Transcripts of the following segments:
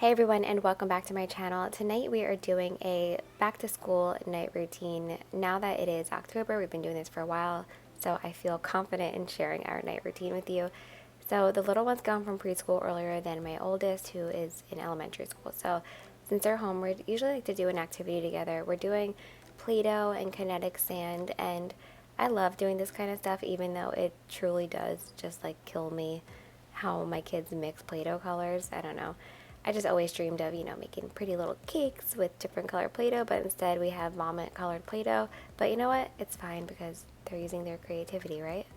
Hey everyone, and welcome back to my channel. Tonight we are doing a back to school night routine. Now that it is October, we've been doing this for a while, so I feel confident in sharing our night routine with you. So the little one's gone from preschool earlier than my oldest, who is in elementary school. So since they're home, we usually like to do an activity together. We're doing Play-Doh and kinetic sand, and I love doing this kind of stuff, even though it truly does just like kill me how my kids mix Play-Doh colors. I don't know. I just always dreamed of, making pretty little cakes with different color Play-Doh, but instead we have vomit colored Play-Doh. But you know what? It's fine because they're using their creativity, right?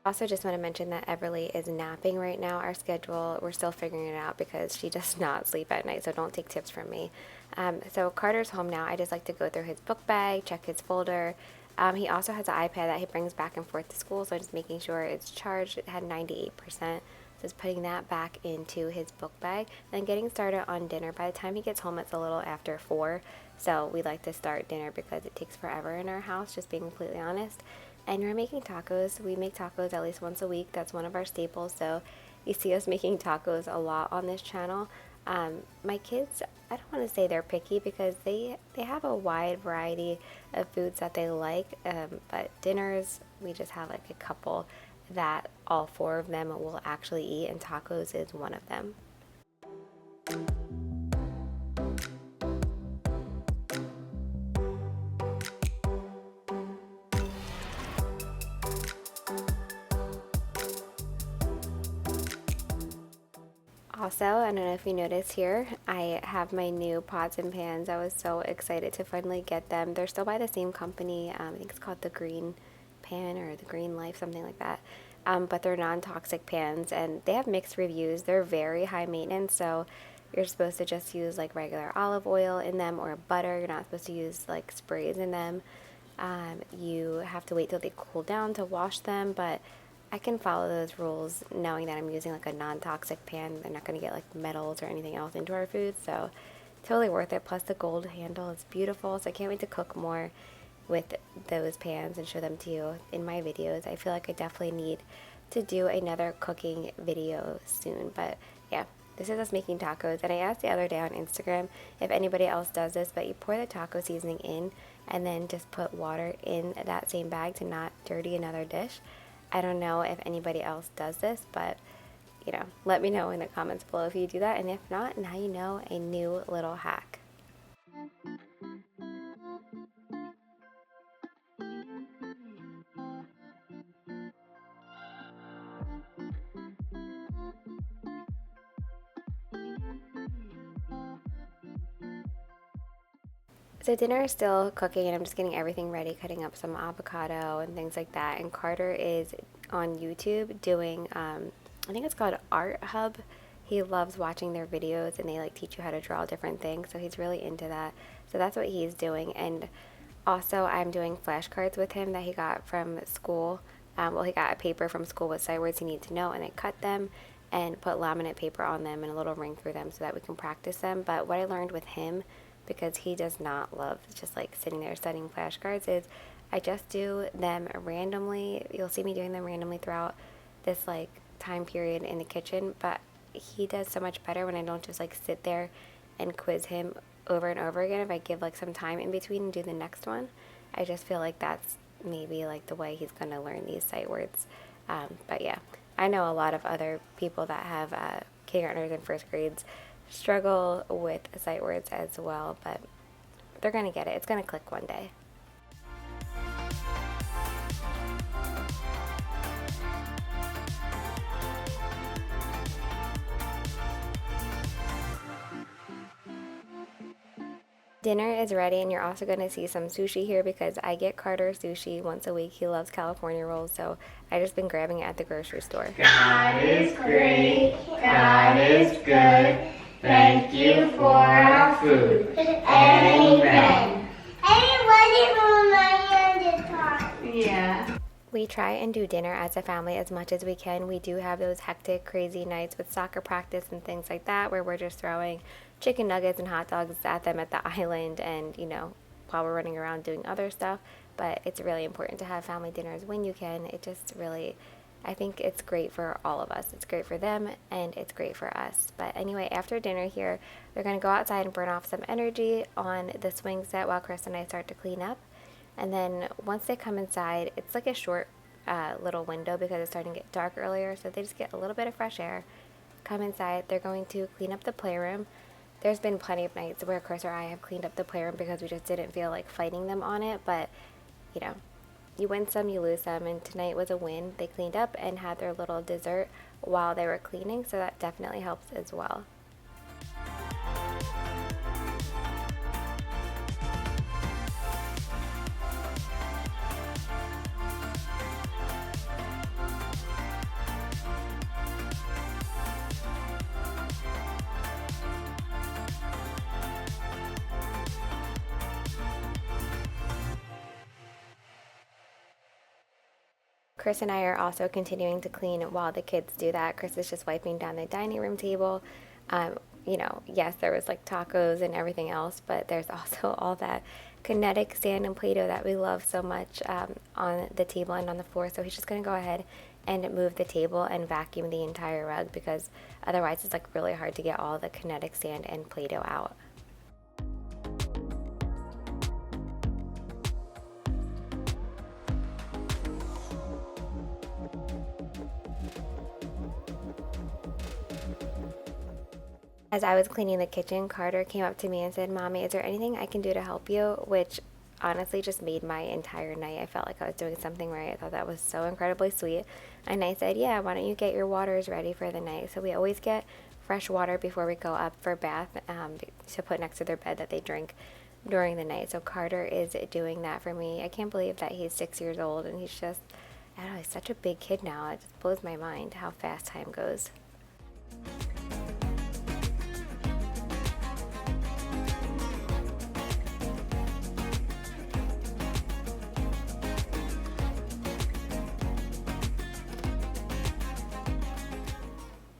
Also, just want to mention that Everly is napping right now. Our schedule, we're still figuring it out because she does not sleep at night, so don't take tips from me. So Carter's home now. I just like to go through his book bag, check his folder. He also has an iPad that he brings back and forth to school, so I'm just making sure it's charged. It had 98%, so just putting that back into his book bag. Then getting started on dinner. By the time he gets home, it's a little after 4, so we like to start dinner because it takes forever in our house, just being completely honest. And we're making tacos. We make tacos at least once a week. That's one of our staples. So you see us making tacos a lot on this channel. My kids, I don't want to say they're picky because they have a wide variety of foods that they like. But dinners, we just have like a couple that all 4 of them will actually eat, and tacos is one of them. Also, I don't know if you noticed here, I have my new pots and pans. I was so excited to finally get them. They're still by the same company. I think it's called the Green Pan or the Green Life, something like that. But they're non-toxic pans, and they have mixed reviews. They're very high maintenance, so you're supposed to just use like regular olive oil in them or butter. You're not supposed to use like sprays in them. You have to wait till they cool down to wash them, but I can follow those rules knowing that I'm using like a non-toxic pan. They're not going to get like metals or anything else into our food, so totally worth it. Plus the gold handle is beautiful, so I can't wait to cook more with those pans and show them to you in my videos. I feel like I definitely need to do another cooking video soon, but yeah, this is us making tacos. And I asked the other day on Instagram if anybody else does this, but you pour the taco seasoning in and then just put water in that same bag to not dirty another dish. I don't know if anybody else does this, but let me know in the comments below if you do that, and if not, now you know a new little hack. So dinner is still cooking, and I'm just getting everything ready, cutting up some avocado and things like that. And Carter is on YouTube doing, I think it's called Art Hub. He loves watching their videos, and they like teach you how to draw different things, so he's really into that. So that's what he's doing. And also I'm doing flashcards with him that he got from school. Well, he got a paper from school with sight words he needs to know, and I cut them and put laminate paper on them and a little ring through them so that we can practice them. But what I learned with him, because he does not love just like sitting there studying flashcards, is I just do them randomly. You'll see me doing them randomly throughout this like time period in the kitchen, but he does so much better when I don't just like sit there and quiz him over and over again. If I give like some time in between and do the next one, I just feel like that's maybe like the way he's gonna learn these sight words. But yeah, I know a lot of other people that have kindergartners and first grades struggle with sight words as well, but they're gonna get it. It's gonna click one day. Dinner is ready, and you're also going to see some sushi here because I get Carter sushi once a week. He loves California rolls, so I've just been grabbing it at the grocery store. God is great, God is good, thank you for our food. Amen. Everybody from my hand is hot. Yeah. We We try and do dinner as a family as much as we can. We do have those hectic, crazy nights with soccer practice and things like that where we're just throwing chicken nuggets and hot dogs at them at the island and, while we're running around doing other stuff. But it's really important to have family dinners when you can. It just really, I think it's great for all of us. It's great for them and it's great for us. But anyway, after dinner here, they're going to go outside and burn off some energy on the swing set while Chris and I start to clean up. And then once they come inside, it's like a short little window because it's starting to get dark earlier. So they just get a little bit of fresh air, come inside. They're going to clean up the playroom. There's been plenty of nights where Chris or I have cleaned up the playroom because we just didn't feel like fighting them on it. But, you win some, you lose some. And tonight was a win. They cleaned up and had their little dessert while they were cleaning. So that definitely helps as well. Chris and I are also continuing to clean while the kids do that. Chris is just wiping down the dining room table. Yes, there was like tacos and everything else, but there's also all that kinetic sand and Play-Doh that we love so much on the table and on the floor. So he's just going to go ahead and move the table and vacuum the entire rug because otherwise it's like really hard to get all the kinetic sand and Play-Doh out. As I was cleaning the kitchen, Carter came up to me and said, "Mommy, is there anything I can do to help you?" Which honestly just made my entire night. I felt like I was doing something right. I thought that was so incredibly sweet. And I said, "Yeah, why don't you get your waters ready for the night?" So we always get fresh water before we go up for bath to put next to their bed that they drink during the night. So Carter is doing that for me. I can't believe that he's 6 years old and he's just, I don't know, he's such a big kid now. It just blows my mind how fast time goes.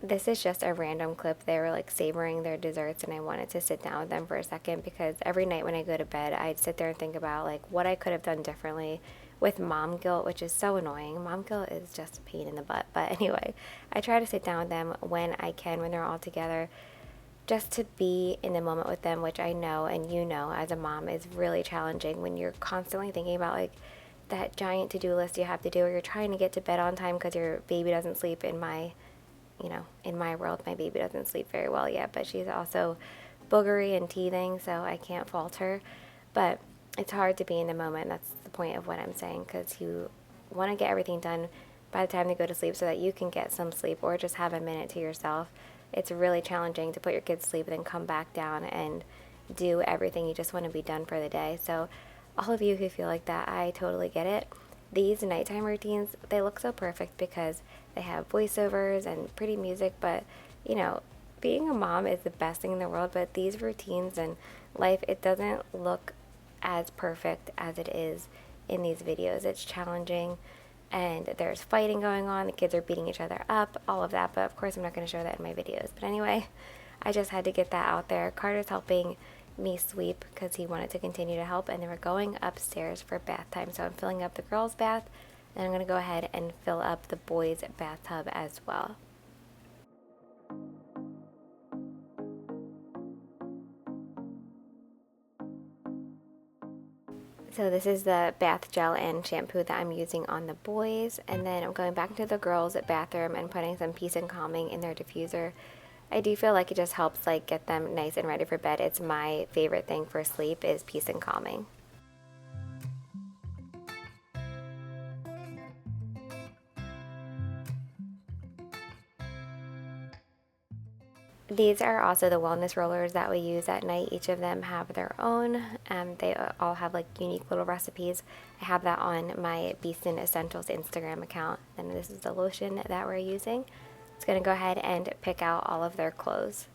This is just a random clip. They were like savoring their desserts and I wanted to sit down with them for a second because every night when I go to bed, I'd sit there and think about like what I could have done differently with mom guilt, which is so annoying. Mom guilt is just a pain in the butt. But anyway, I try to sit down with them when I can, when they're all together, just to be in the moment with them, which I know and as a mom is really challenging when you're constantly thinking about like that giant to-do list you have to do, or you're trying to get to bed on time because your baby doesn't sleep. In my world, my baby doesn't sleep very well yet, but she's also boogery and teething, so I can't fault her. But it's hard to be in the moment. That's the point of what I'm saying, because you want to get everything done by the time they go to sleep so that you can get some sleep or just have a minute to yourself. It's really challenging to put your kids to sleep and then come back down and do everything. You just want to be done for the day. So all of you who feel like that, I totally get it. These nighttime routines, they look so perfect because they have voiceovers and pretty music, but being a mom is the best thing in the world, but these routines and life, it doesn't look as perfect as it is in these videos. It's challenging and there's fighting going on. The kids are beating each other up, all of that, but of course I'm not going to show that in my videos. But anyway, I just had to get that out there. Carter's helping me sweep because he wanted to continue to help, and then we're going upstairs for bath time. So I'm filling up the girls' bath, and I'm going to go ahead and fill up the boys' bathtub as well. So this is the bath gel and shampoo that I'm using on the boys, and then I'm going back into the girls' bathroom and putting some Peace and Calming in their diffuser. I do feel like it just helps like get them nice and ready for bed. It's my favorite thing for sleep is Peace and Calming. These are also the wellness rollers that we use at night. Each of them have their own. They all have like unique little recipes. I have that on my Beaston Essentials Instagram account. And this is the lotion that we're using. It's going to go ahead and pick out all of their clothes.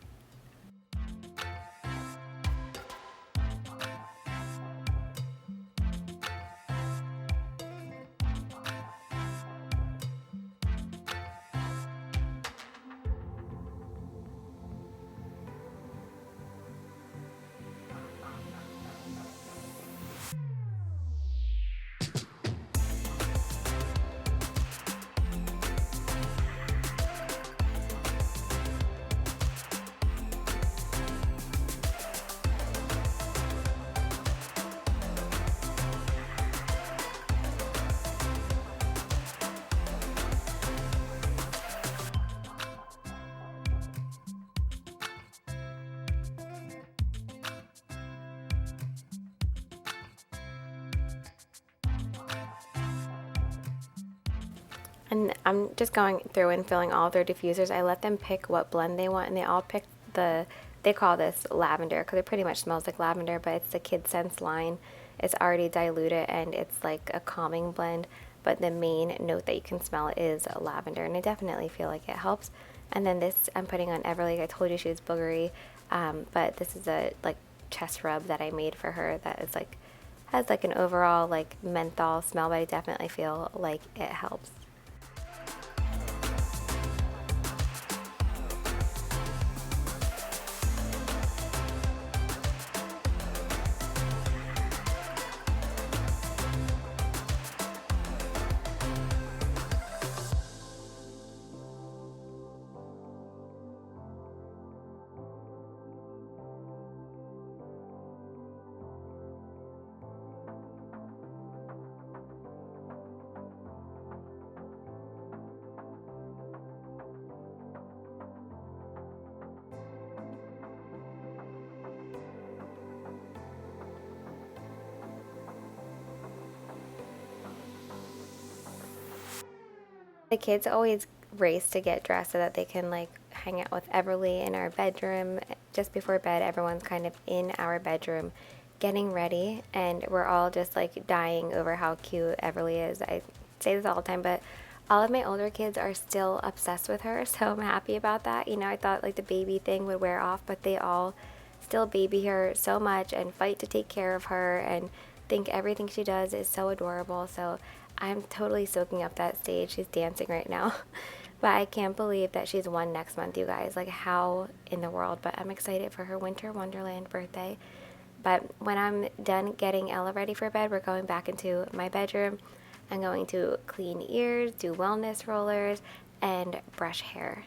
And I'm just going through and filling all of their diffusers. I let them pick what blend they want, and they all picked they call this lavender because it pretty much smells like lavender, but it's the Kid Sense line. It's already diluted and it's like a calming blend, but the main note that you can smell is lavender, and I definitely feel like it helps. And then this I'm putting on Everly. I told you she was boogery, but this is a like chest rub that I made for her that is like has like an overall like menthol smell, but I definitely feel like it helps. The kids always race to get dressed so that they can like hang out with Everly in our bedroom. Just before bed, everyone's kind of in our bedroom getting ready, and we're all just like dying over how cute Everly is. I say this all the time, but all of my older kids are still obsessed with her, so I'm happy about that. You know, I thought like the baby thing would wear off, but they all still baby her so much and fight to take care of her and think everything she does is so adorable. So I'm totally soaking up that stage. She's dancing right now. But I can't believe that she's one next month, you guys. Like, how in the world? But I'm excited for her Winter Wonderland birthday. But when I'm done getting Ella ready for bed, we're going back into my bedroom. I'm going to clean ears, do wellness rollers, and brush hair.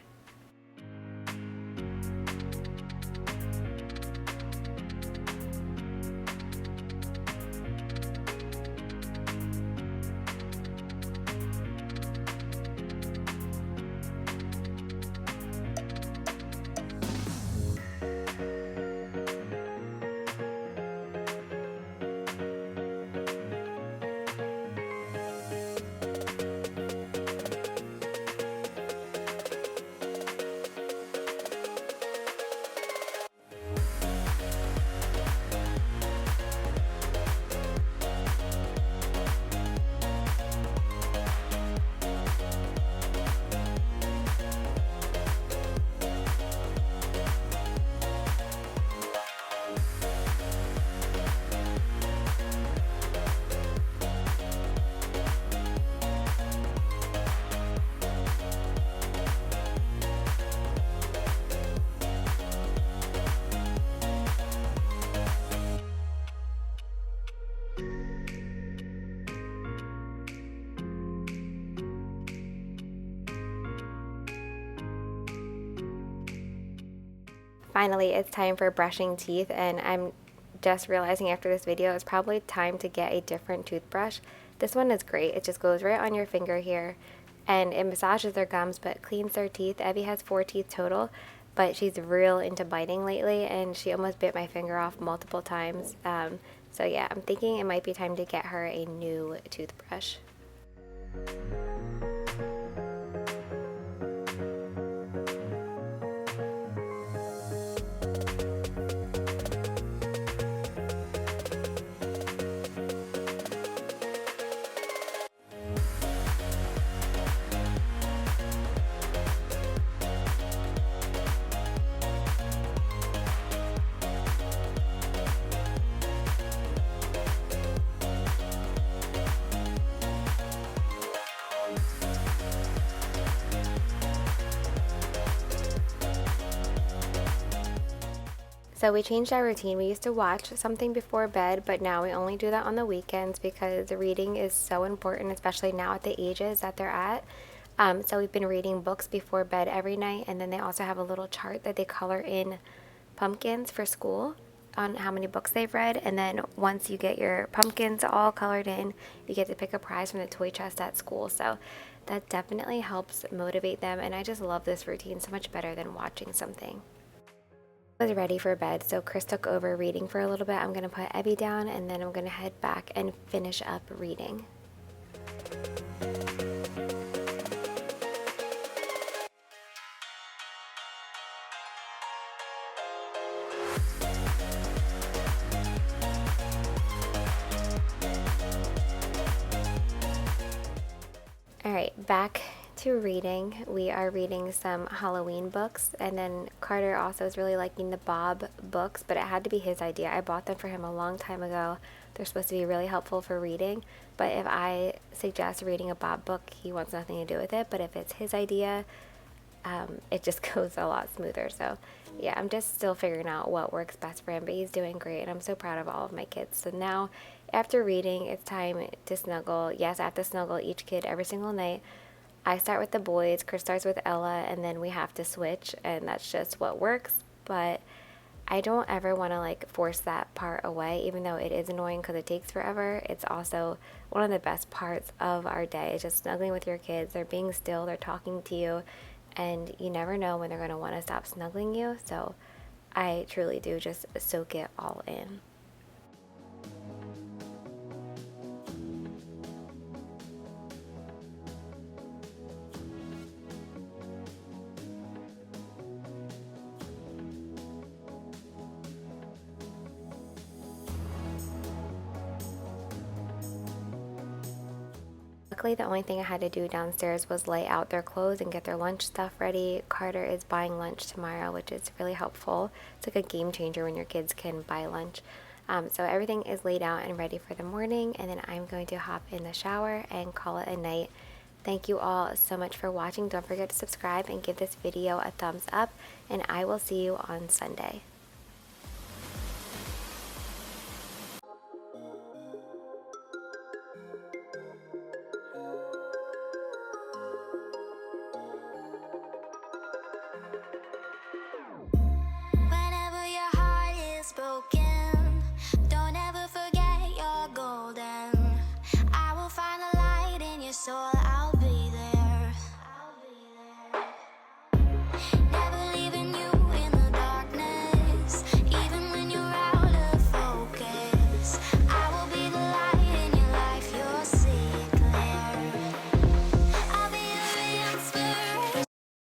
Finally, it's time for brushing teeth, and I'm just realizing after this video it's probably time to get a different toothbrush. This one is great. It just goes right on your finger here, and it massages their gums but cleans their teeth. Evie has 4 teeth total, but she's real into biting lately, and she almost bit my finger off multiple times. So yeah, I'm thinking it might be time to get her a new toothbrush. So we changed our routine. We used to watch something before bed, but now we only do that on the weekends because reading is so important, especially now at the ages that they're at. So we've been reading books before bed every night, and then they also have a little chart that they color in pumpkins for school on how many books they've read. And then once you get your pumpkins all colored in, you get to pick a prize from the toy chest at school. So that definitely helps motivate them, and I just love this routine so much better than watching something. I was ready for bed, so Chris took over reading for a little bit. I'm going to put Evie down, and then I'm going to head back and finish up reading. All right, back to reading. We are reading some Halloween books, and then Carter also is really liking the Bob books, but it had to be his idea. I bought them for him a long time ago. They're supposed to be really helpful for reading, but if I suggest reading a Bob book, he wants nothing to do with it. But if it's his idea, it just goes a lot smoother. So yeah, I'm just still figuring out what works best for him, but he's doing great, and I'm so proud of all of my kids. So now, after reading, it's time to snuggle. Yes, I have to snuggle each kid every single night. I start with the boys, Chris starts with Ella, and then we have to switch, and that's just what works. But I don't ever want to like force that part away, even though it is annoying because it takes forever. It's also one of the best parts of our day, is just snuggling with your kids. They're being still, they're talking to you, and you never know when they're going to want to stop snuggling you. So I truly do just soak it all in. Luckily, the only thing I had to do downstairs was lay out their clothes and get their lunch stuff ready. Carter is buying lunch tomorrow, which is really helpful. It's like a game changer when your kids can buy lunch. So everything is laid out and ready for the morning, and then I'm going to hop in the shower and call it a night. Thank you all so much for watching. Don't forget to subscribe and give this video a thumbs up, and I will see you on Sunday.